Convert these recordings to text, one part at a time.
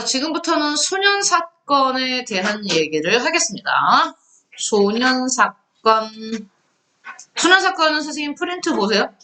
지금부터는 소년 사건에 대한 얘기를 하겠습니다. 소년 사건. 소년 사건은 선생님 프린트 보세요.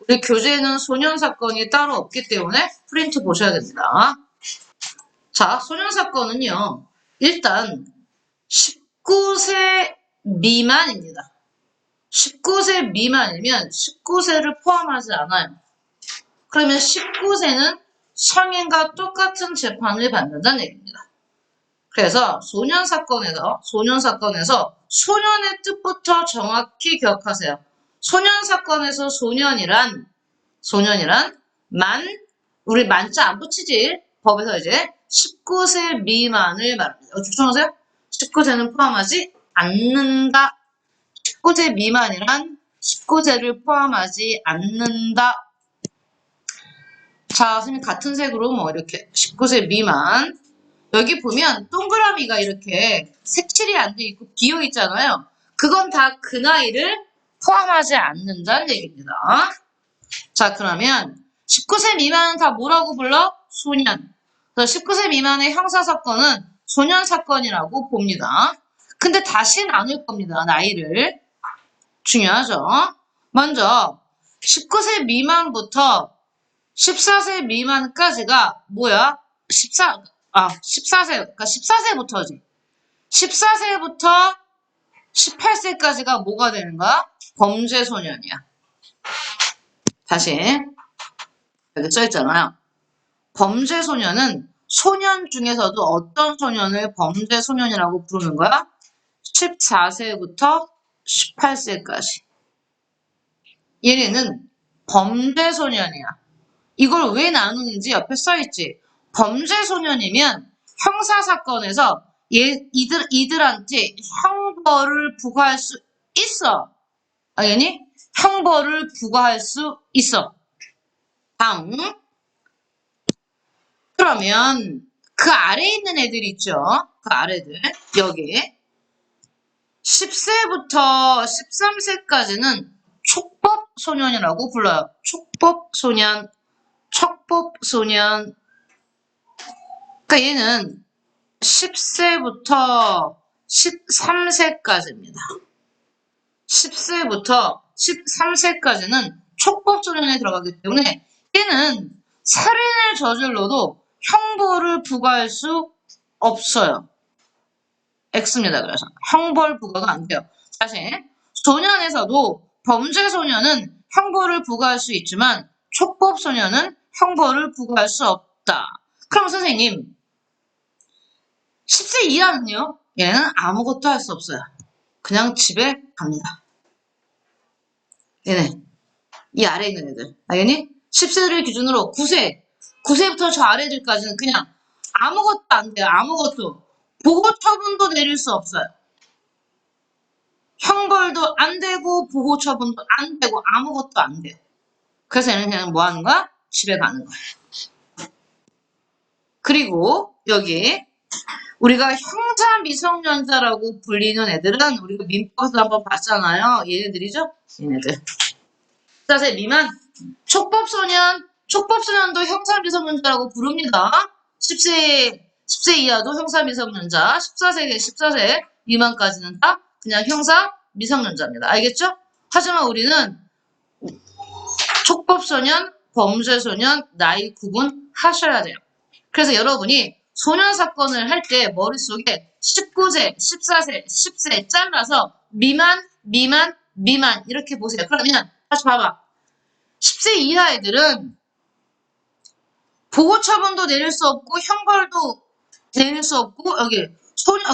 우리 교재에는 소년 사건이 따로 없기 때문에 프린트 보셔야 됩니다. 자, 소년 사건은요. 일단 19세 미만입니다. 19세 미만이면 19세를 포함하지 않아요. 그러면 19세는 성인과 똑같은 재판을 받는다는 얘기입니다. 그래서 소년 사건에서 소년의 뜻부터 정확히 기억하세요. 소년 사건에서 소년이란 우리 만자 안 붙이지. 법에서 이제 19세 미만을 말합니다. 주청하세요. 19세는 포함하지 않는다. 19세 미만이란 19세를 포함하지 않는다. 자, 선생님 같은 색으로 뭐 이렇게 19세 미만. 여기 보면 동그라미가 이렇게 색칠이 안 돼 있고 비어 있잖아요. 그건 다 그 나이를 포함하지 않는다는 얘기입니다. 자, 그러면 19세 미만은 다 뭐라고 불러? 소년. 그래서 19세 미만의 형사사건은 소년사건이라고 봅니다. 근데 다시 나눌 겁니다. 나이를. 중요하죠. 먼저 19세 미만부터 14세 미만까지가 뭐야? 14세, 그러니까 14세부터지. 14세부터 18세까지가 뭐가 되는 거야? 범죄 소년이야. 다시 여기 써있잖아요. 범죄 소년은 소년 중에서도 어떤 소년을 범죄 소년이라고 부르는 거야? 14세부터 18세까지. 얘네는 범죄 소년이야. 이걸 왜 나누는지 옆에 써있지. 범죄 소년이면 형사사건에서 이들한테 형벌을 부과할 수 있어. 알겠니? 형벌을 부과할 수 있어. 다음. 그러면 그 아래에 있는 애들 있죠? 그 아래들. 여기. 10세부터 13세까지는 촉법소년이라고 불러요. 촉법소년. 촉법소년. 그러니까 얘는 10세부터 13세까지입니다. 10세부터 13세까지는 촉법소년에 들어가기 때문에 얘는 살인을 저질러도 형벌을 부과할 수 없어요. X입니다. 그래서 형벌 부과가 안 돼요. 사실 소년에서도 범죄 소년은 형벌을 부과할 수 있지만 촉법 소년은 형벌을 부과할 수 없다. 그럼 선생님 10세 이하는요? 얘는 아무것도 할 수 없어요. 그냥 집에 갑니다. 얘네 이 아래에 있는 애들 알겠니? 10세를 기준으로 9세부터 저 아래들까지는 그냥 아무것도 안 돼요. 아무것도. 보호 처분도 내릴 수 없어요. 형벌도 안 되고 보호 처분도 안 되고 아무것도 안 돼요. 그래서 얘는 그냥 뭐 하는 거야? 집에 가는 거야. 그리고 여기 우리가 형사 미성년자라고 불리는 애들은 우리가 민법에서 한번 봤잖아요. 얘네들이죠? 얘네들. 14세 미만 촉법소년도 형사 미성년자라고 부릅니다. 10세 이하도 형사 미성년자, 14세 미만까지는 다 그냥 형사 미성년자입니다. 알겠죠? 하지만 우리는 촉법소년, 범죄소년, 나이 구분 하셔야 돼요. 그래서 여러분이 소년 사건을 할 때 머릿속에 19세, 14세, 10세 잘라서 미만 이렇게 보세요. 그러면 다시 봐봐. 10세 이하 애들은 보호 처분도 내릴 수 없고 형벌도 내릴 수 없고 여기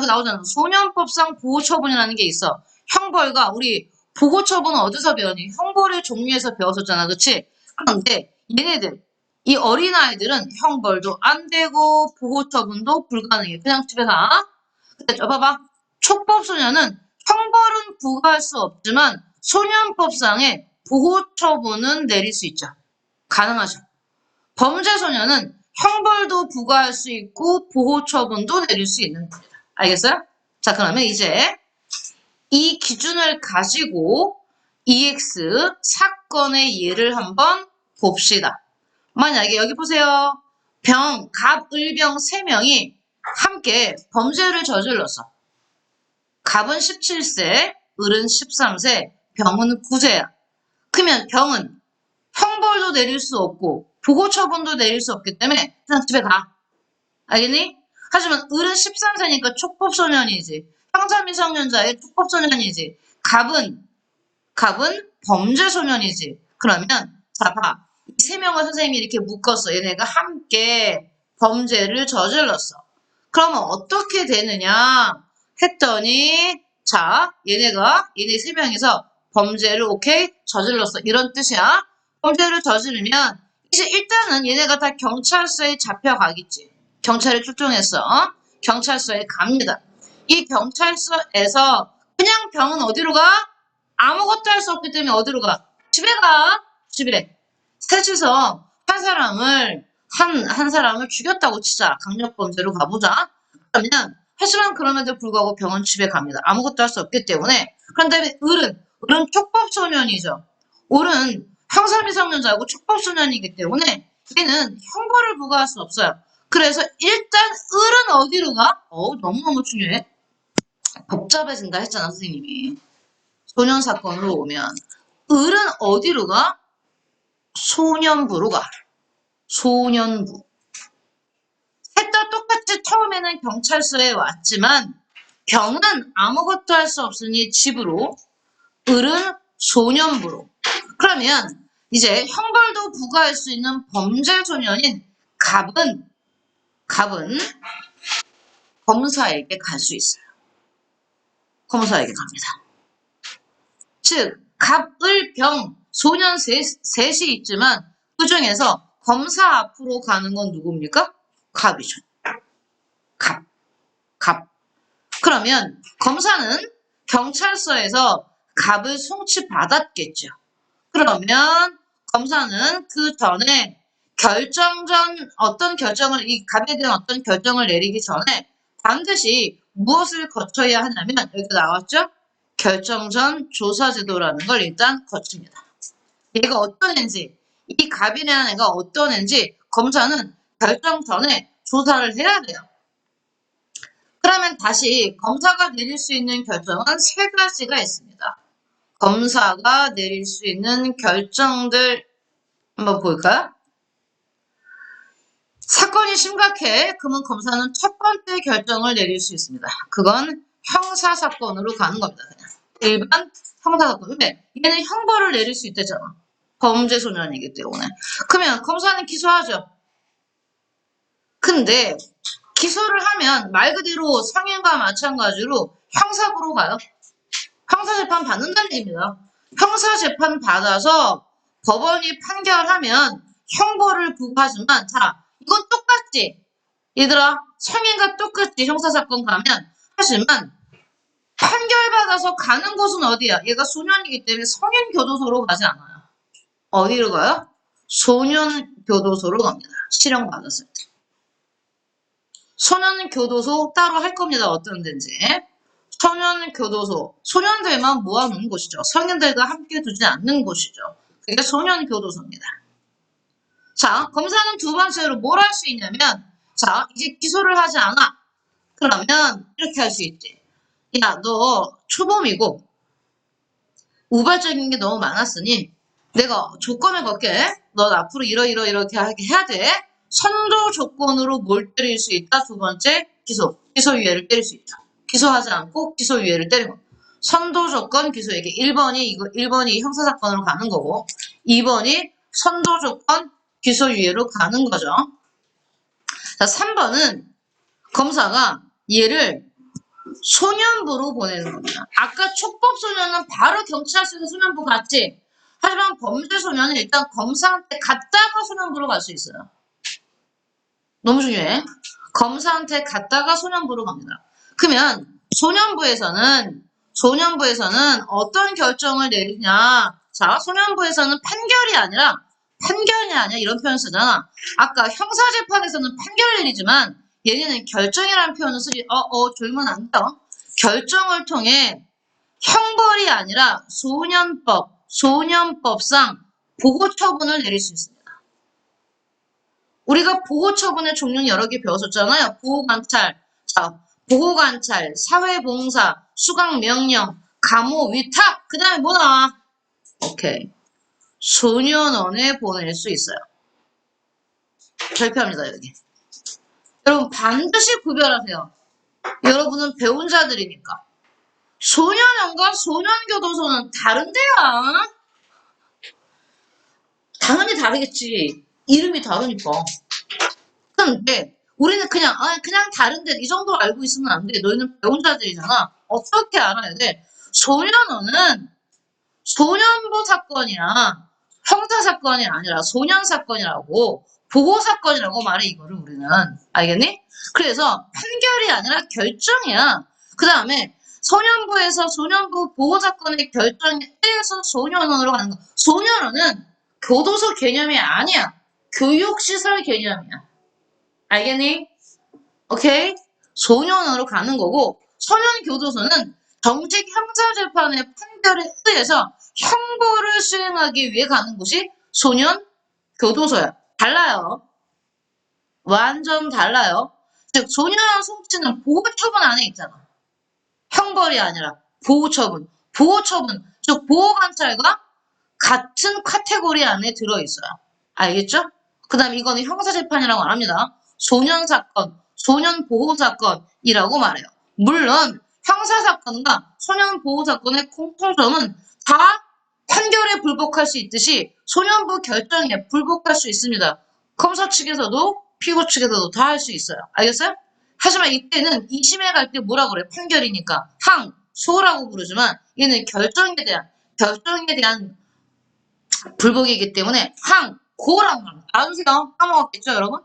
나오잖아. 소년법상 보호 처분이라는 게 있어. 형벌과 우리 보호 처분은 어디서 배웠니? 형벌의 종류에서 배웠었잖아. 그치? 그런데 얘네들 이 어린아이들은 형벌도 안 되고 보호 처분도 불가능해. 그냥 집에 가. 근데 봐봐. 촉법소년은 형벌은 부과할 수 없지만 소년법상의 보호 처분은 내릴 수 있죠. 가능하죠. 범죄소년은 형벌도 부과할 수 있고 보호 처분도 내릴 수 있는 겁니다. 알겠어요? 자, 그러면 이제 이 기준을 가지고 EX 사건의 예를 한번 봅시다. 만약에 여기 보세요. 병, 갑, 을병 3명이 함께 범죄를 저질렀어. 갑은 17세, 을은 13세, 병은 9세야. 그러면 병은 형벌도 내릴 수 없고 보고 처분도 내릴 수 없기 때문에 그냥 집에 가. 알겠니? 하지만 을은 13세니까 촉법소년이지. 형사 미성년자의 촉법소년이지. 갑은 범죄소년이지. 그러면 자 봐. 이 3명을 선생님이 이렇게 묶었어. 얘네가 함께 범죄를 저질렀어. 그러면 어떻게 되느냐 했더니 자 얘네 3명이서 범죄를 오케이 저질렀어. 이런 뜻이야. 범죄를 저지르면 이제 일단은 얘네가 다 경찰서에 잡혀가겠지. 경찰에 출동했어. 경찰서에 갑니다. 이 경찰서에서 그냥 병은 어디로 가? 아무것도 할 수 없기 때문에 어디로 가? 집에 가. 집에. 셋이서 한 사람을 죽였다고 치자. 강력범죄로 가보자. 그러면 하지만 그럼에도 불구하고 병은 집에 갑니다. 아무것도 할 수 없기 때문에. 그런데 을은 촉법소년이죠. 을은 형사미성년자고 촉법소년이기 때문에 얘는 형벌을 부과할 수 없어요. 그래서 일단 을은 어디로 가? 너무너무 중요해. 복잡해진다 했잖아, 선생님이. 소년 사건으로 오면 을은 어디로 가? 소년부로 가. 소년부. 셋 다 똑같이 처음에는 경찰서에 왔지만 병은 아무것도 할 수 없으니 집으로, 을은 소년부로. 그러면 이제 형벌도 부과할 수 있는 범죄 소년인 갑은 검사에게 갈 수 있어요. 검사에게 갑니다. 즉 갑, 을, 병, 소년 셋이 있지만 그 중에서 검사 앞으로 가는 건 누굽니까? 갑이죠. 갑. 그러면 검사는 경찰서에서 갑을 송치받았겠죠. 그러면 검사는 그 전에 어떤 결정을, 이 갑에 대한 어떤 결정을 내리기 전에 반드시 무엇을 거쳐야 하냐면, 여기 나왔죠? 결정 전 조사제도라는 걸 일단 거칩니다. 얘가 어떤 애인지, 이 갑이라는 애가 어떤 애인지 검사는 결정 전에 조사를 해야 돼요. 그러면 다시 검사가 내릴 수 있는 결정은 3가지가 있습니다. 검사가 내릴 수 있는 결정들 한번 볼까요? 사건이 심각해. 그러면 검사는 첫 번째 결정을 내릴 수 있습니다. 그건 형사사건으로 가는 겁니다. 그냥. 일반 형사사건. 근데 얘는 형벌을 내릴 수 있대잖아. 범죄소년이기 때문에. 그러면 검사는 기소하죠. 근데 기소를 하면 말 그대로 성인과 마찬가지로 형사부로 가요. 형사재판 받는다는 얘기입니다. 형사재판 받아서 법원이 판결하면 형벌을 부과하지만 자 이건 똑같지. 얘들아 성인과 똑같이 형사사건 가면 하지만 판결받아서 가는 곳은 어디야? 얘가 소년이기 때문에 성인교도소로 가지 않아요. 어디로 가요? 소년교도소로 갑니다. 실형받았을 때. 소년교도소 따로 할 겁니다. 어떤 데인지. 소년교도소. 소년들만 모아놓은 곳이죠. 성인들과 함께 두지 않는 곳이죠. 그게 소년교도소입니다. 자, 검사는 두 번째로 뭘 할 수 있냐면 자, 이제 기소를 하지 않아. 그러면 이렇게 할 수 있지. 야, 너 초범이고 우발적인 게 너무 많았으니 내가 조건을 걸게. 넌 앞으로 이렇게 해야 돼. 선도 조건으로 뭘 때릴 수 있다? 두 번째, 기소유예를 때릴 수 있다. 기소하지 않고 기소유예를 때리고. 선도 조건 기소유예. 1번이 형사사건으로 가는 거고, 2번이 선도 조건 기소유예로 가는 거죠. 자, 3번은 검사가 얘를 소년부로 보내는 겁니다. 아까 촉법소년은 바로 경찰서에서 소년부 갔지. 하지만 범죄소년은 일단 검사한테 갔다가 소년부로 갈 수 있어요. 너무 중요해. 검사한테 갔다가 소년부로 갑니다. 그러면 소년부에서는 어떤 결정을 내리냐. 자, 소년부에서는 판결이 아니라 이런 표현 쓰잖아. 아까 형사재판에서는 판결을 내리지만 얘네는 결정이라는 표현을 쓰지. 졸면 안 돼요. 결정을 통해 형벌이 아니라 소년법상 보고 처분을 내릴 수 있습니다. 우리가 보호처분의 종류는 여러 개 배웠었잖아요. 보호관찰, 자, 보호관찰, 사회봉사, 수강명령, 감호, 위탁. 그 다음에 뭐 나와? 오케이. 소년원에 보낼 수 있어요. 발표합니다, 여기. 여러분, 반드시 구별하세요. 여러분은 배운 자들이니까. 소년원과 소년교도소는 다른데요. 당연히 다르겠지. 이름이 다르니까. 근데 우리는 그냥 다른데 이 정도 알고 있으면 안 돼. 너희는 배운 자들이잖아. 어떻게 알아야 돼? 소년원은 소년보 사건이야. 형사 사건이 아니라 소년 사건이라고 보호 사건이라고 말해 이거를 우리는. 알겠니? 그래서 판결이 아니라 결정이야. 그 다음에 소년부에서 소년부 보호 사건의 결정에 의해서 소년원으로 가는 거. 소년원은 교도소 개념이 아니야. 교육시설 개념이야. 알겠니? 오케이? 소년원으로 가는 거고 소년교도소는 정식 형사재판의 판결에 의해서 형벌을 수행하기 위해 가는 곳이 소년교도소야. 달라요. 완전 달라요. 즉 소년원 송치는 보호처분 안에 있잖아. 형벌이 아니라 보호처분. 보호처분, 즉 보호관찰과 같은 카테고리 안에 들어있어요. 알겠죠? 그 다음에 이거는 형사재판이라고 안 합니다. 소년사건, 소년보호사건이라고 말해요. 물론 형사사건과 소년보호사건의 공통점은 다 판결에 불복할 수 있듯이 소년부 결정에 불복할 수 있습니다. 검사 측에서도 피고 측에서도 다 할 수 있어요. 알겠어요? 하지만 이때는 2심에 갈 때 뭐라 그래? 판결이니까 항소라고 부르지만 얘는 결정에 대한 불복이기 때문에 항고라고 합니다. 알으세요? 까먹었겠죠, 여러분?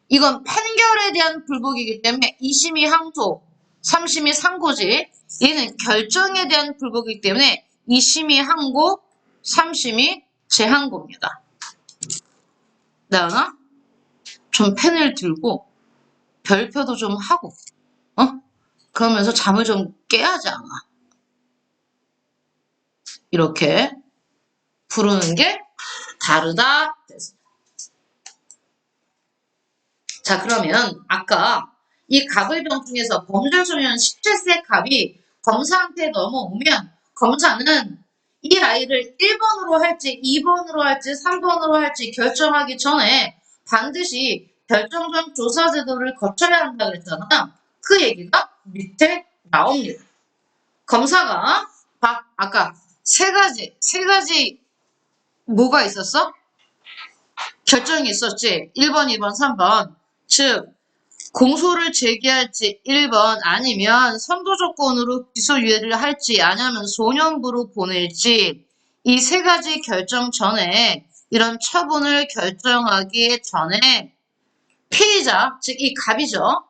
이건 판결에 대한 불복이기 때문에 2심이 항소, 3심이 상고지. 얘는 결정에 대한 불복이기 때문에 2심이 항고, 3심이 재항고입니다. 나연아, 좀 펜을 들고 별표도 좀 하고, 그러면서 잠을 좀 깨야지 않아. 이렇게 부르는 게 다르다. 자, 그러면 아까 이 갑을병 중에서 범죄소년 17세 갑이 검사한테 넘어오면 검사는 이 아이를 1번으로 할지 2번으로 할지 3번으로 할지 결정하기 전에 반드시 결정적 조사 제도를 거쳐야 한다 그랬잖아. 그 얘기가 밑에 나옵니다. 검사가 아까 세 가지 뭐가 있었어? 결정이 있었지. 1번, 2번, 3번. 즉 공소를 제기할지 1번 아니면 선도 조건으로 기소유예를 할지 아니면 소년부로 보낼지 이 세 가지 결정 전에 이런 처분을 결정하기 전에 피의자, 즉 이 갑이죠.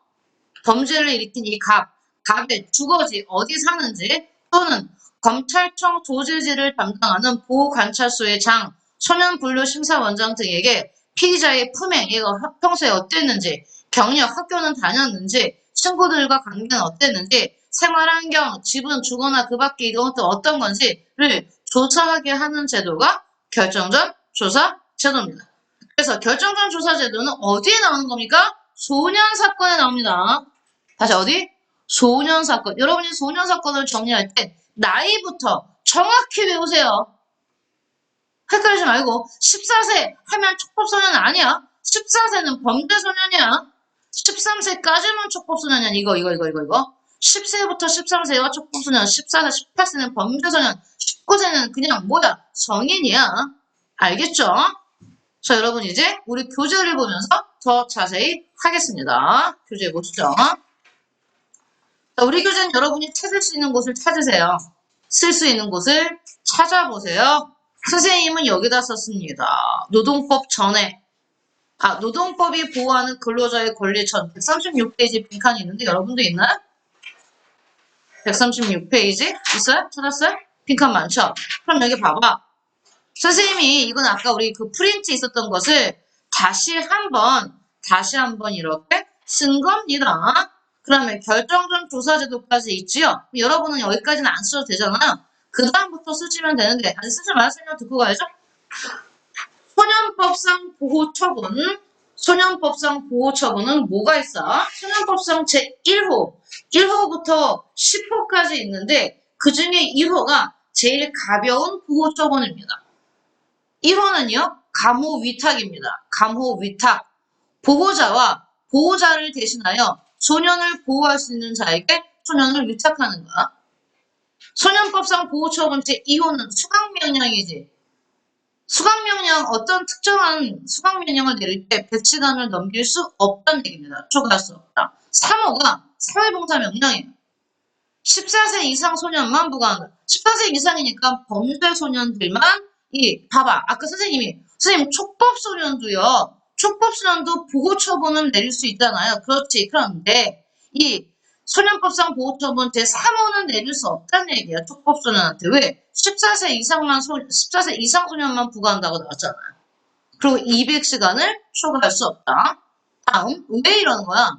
범죄를 일으킨 이 갑의 주거지, 어디 사는지 또는 검찰청 조제지를 담당하는 보호관찰소의 장, 소년분류심사원장 등에게 피의자의 품행, 얘가 평소에 어땠는지, 경력, 학교는 다녔는지, 친구들과 관계는 어땠는지, 생활환경, 집은 주거나 그 밖에 이것도 어떤 건지를 조사하게 하는 제도가 결정전 조사 제도입니다. 그래서 결정전 조사 제도는 어디에 나오는 겁니까? 소년 사건에 나옵니다. 다시 어디? 소년 사건. 여러분이 소년 사건을 정리할 때 나이부터 정확히 외우세요. 헷갈리지 말고 14세 하면 촉법소년 아니야. 14세는 범죄소년이야. 13세까지만 촉법소년이야. 이거. 10세부터 13세와 촉법소년, 14세, 18세는 범죄소년, 19세는 그냥 뭐야? 성인이야. 알겠죠? 자, 여러분 이제 우리 교재를 보면서 더 자세히 하겠습니다. 교재 보시죠. 자, 우리 교재는 여러분이 찾을 수 있는 곳을 찾으세요. 쓸 수 있는 곳을 찾아보세요. 선생님은 여기다 썼습니다. 노동법 전에. 노동법이 보호하는 근로자의 권리 전 136페이지 빈칸이 있는데 여러분도 있나요? 136페이지? 있어요? 찾았어요? 빈칸 많죠? 그럼 여기 봐봐. 선생님이 이건 아까 우리 그 프린트 있었던 것을 다시 한번 이렇게 쓴 겁니다. 그러면 결정전 조사제도까지 있지요? 여러분은 여기까지는 안 써도 되잖아요. 그 다음부터 쓰시면 되는데, 아니 쓰지 마요. 설명 듣고 가야죠. 소년법상 보호처분, 소년법상 보호처분은 뭐가 있어? 소년법상 제1호, 1호부터 10호까지 있는데 그 중에 1호가 제일 가벼운 보호처분입니다. 1호는요, 감호 위탁입니다. 감호 위탁. 보호자와 보호자를 대신하여 소년을 보호할 수 있는 자에게 소년을 위탁하는 거야. 소년법상 보호처분 제2호는 수강명령이지. 수강명령, 어떤 특정한 수강명령을 내릴 때 100시간을 넘길 수 없다는 얘기입니다. 초과할 수 없다. 3호가 사회봉사명령이에요. 14세 이상 소년만 부과한다. 14세 이상이니까 범죄 소년들만 봐봐. 아까 선생님 촉법소년도요. 촉법소년도 보호처분을 내릴 수 있잖아요. 그렇지. 그런데 이 소년법상 보호처분 제3호는 내릴 수 없다는 얘기야. 촉법소년한테. 왜? 14세 이상 소년만 부과한다고 나왔잖아요. 그리고 200시간을 초과할 수 없다. 다음, 왜 이러는 거야?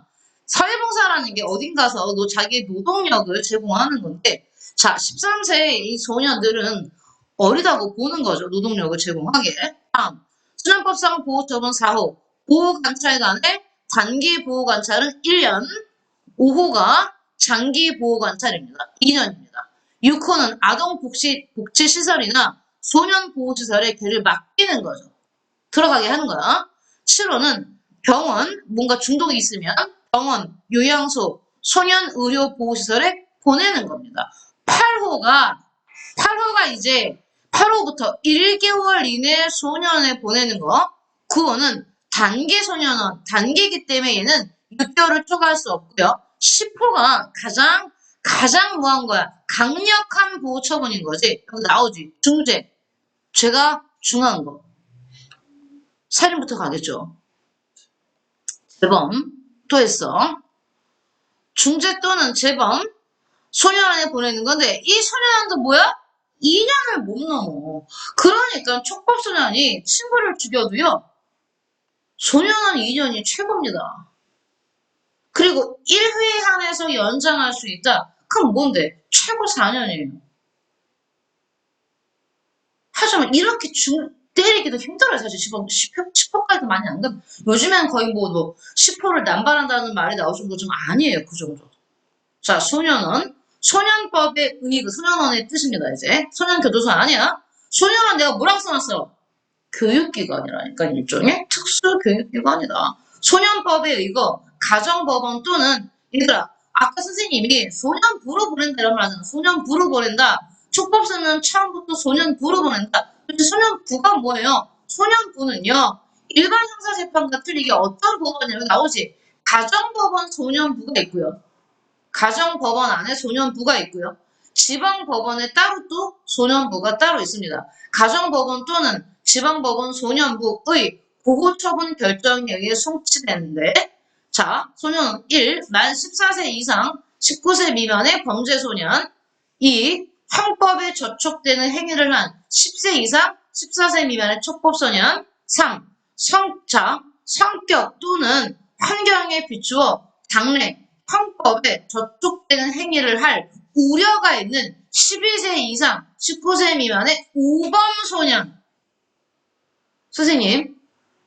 사회봉사라는 게 어딘가서 자기의 노동력을 제공하는 건데, 자, 13세의 이 소년들은 어리다고 보는 거죠. 노동력을 제공하게. 다음, 소년법상 보호처분 4호, 보호관찰관의 단기 보호관찰은 1년, 5호가 장기 보호관찰입니다. 2년입니다. 6호는 아동복지시설이나 소년보호시설에 걔를 맡기는 거죠. 들어가게 하는 거야. 7호는 병원, 뭔가 중독이 있으면 병원, 요양소, 소년의료보호시설에 보내는 겁니다. 8호가 이제 8호부터 1개월 이내 소년에 보내는 거. 9호는 단기 소년원, 단기이기 때문에 얘는 6개월을 초과할 수 없고요. 10호가 가장 뭐한 거야? 강력한 보호 처분인 거지. 여기 나오지. 중죄. 죄가 중한 거. 살인부터 가겠죠. 재범. 또 했어. 중죄 또는 재범. 소년원에 보내는 건데 이 소년원도 뭐야? 2년을 못 넘어. 그러니까 촉법소년이 친구를 죽여도요. 소년원 2년이 최고입니다. 그리고 1회 한해서 연장할 수 있다. 그럼 뭔데? 최고 4년이에요. 하지만 이렇게 때리기도 힘들어요. 사실 10호까지도 많이 안 가면. 요즘엔 거의 10호를 남발한다는 말이 나올 정도 좀 아니에요. 그 정도. 자, 소년원. 소년법의 의의, 소년원의 뜻입니다. 이제. 소년교도소 아니야. 소년원 내가 뭐라고 써놨어? 교육기관이라니까. 일종의 특수교육기관이다. 소년법에 의거 가정법원 또는 얘들아 아까 선생님이 소년부로 보낸다 이런 말 하잖아. 소년부로 보낸다. 촉법서는 처음부터 소년부로 보낸다. 근데 소년부가 뭐예요? 소년부는요. 일반 형사재판과 틀리게 어떤 법원이라고 나오지? 가정법원 소년부가 있고요. 가정법원 안에 소년부가 있고요. 지방법원에 따로 또 소년부가 따로 있습니다. 가정법원 또는 지방법원 소년부의 보호처분 결정에 의해 송치되는데 자, 소년 1. 만 14세 이상 19세 미만의 범죄소년 2. 형법에 저촉되는 행위를 한 10세 이상 14세 미만의 촉법소년 3. 성격 또는 환경에 비추어 당내 형법에 저촉되는 행위를 할 우려가 있는 12세 이상 19세 미만의 우범소년. 선생님,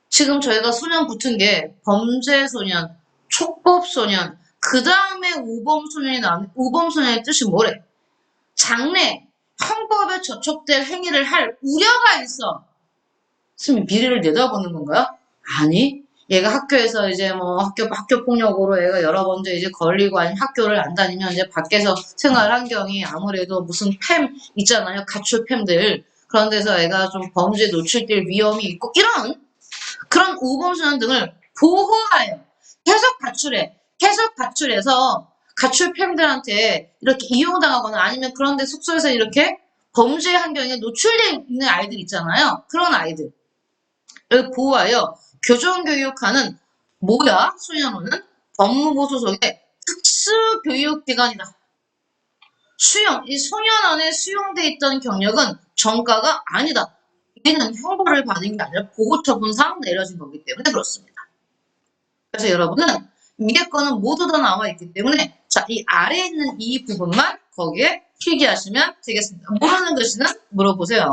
지금 저희가 소년 붙은 게 범죄소년, 촉법소년, 그 다음에 우범소년이 나왔는데 우범소년의 뜻이 뭐래? 장래 형법에 저촉될 행위를 할 우려가 있어. 선생님 미래를 내다보는 건가요? 아니. 얘가 학교에서 이제 학교 폭력으로 얘가 여러 번째 이제 걸리고 아니면 학교를 안 다니면 이제 밖에서 생활 환경이 아무래도 무슨 팸 있잖아요. 가출 팸들. 그런 데서 애가 좀 범죄에 노출될 위험이 있고 이런 그런 우범소년 등을 보호하여 계속 가출해서 가출 팸들한테 이렇게 이용당하거나 아니면 그런 데 숙소에서 이렇게 범죄 환경에 노출되어 있는 아이들 있잖아요. 그런 아이들을 보호하여 교정교육하는 뭐야? 소년원은 법무부 소속의 특수교육기관이다. 이 소년원에 수용돼 있던 경력은 전과가 아니다. 얘는 형벌을 받은 게 아니라 보호처분상 내려진 거기 때문에 그렇습니다. 그래서 여러분은 위에 거는 모두 다 나와 있기 때문에 자, 이 아래에 있는 이 부분만 거기에 필기하시면 되겠습니다. 모르는 글씨는 물어보세요.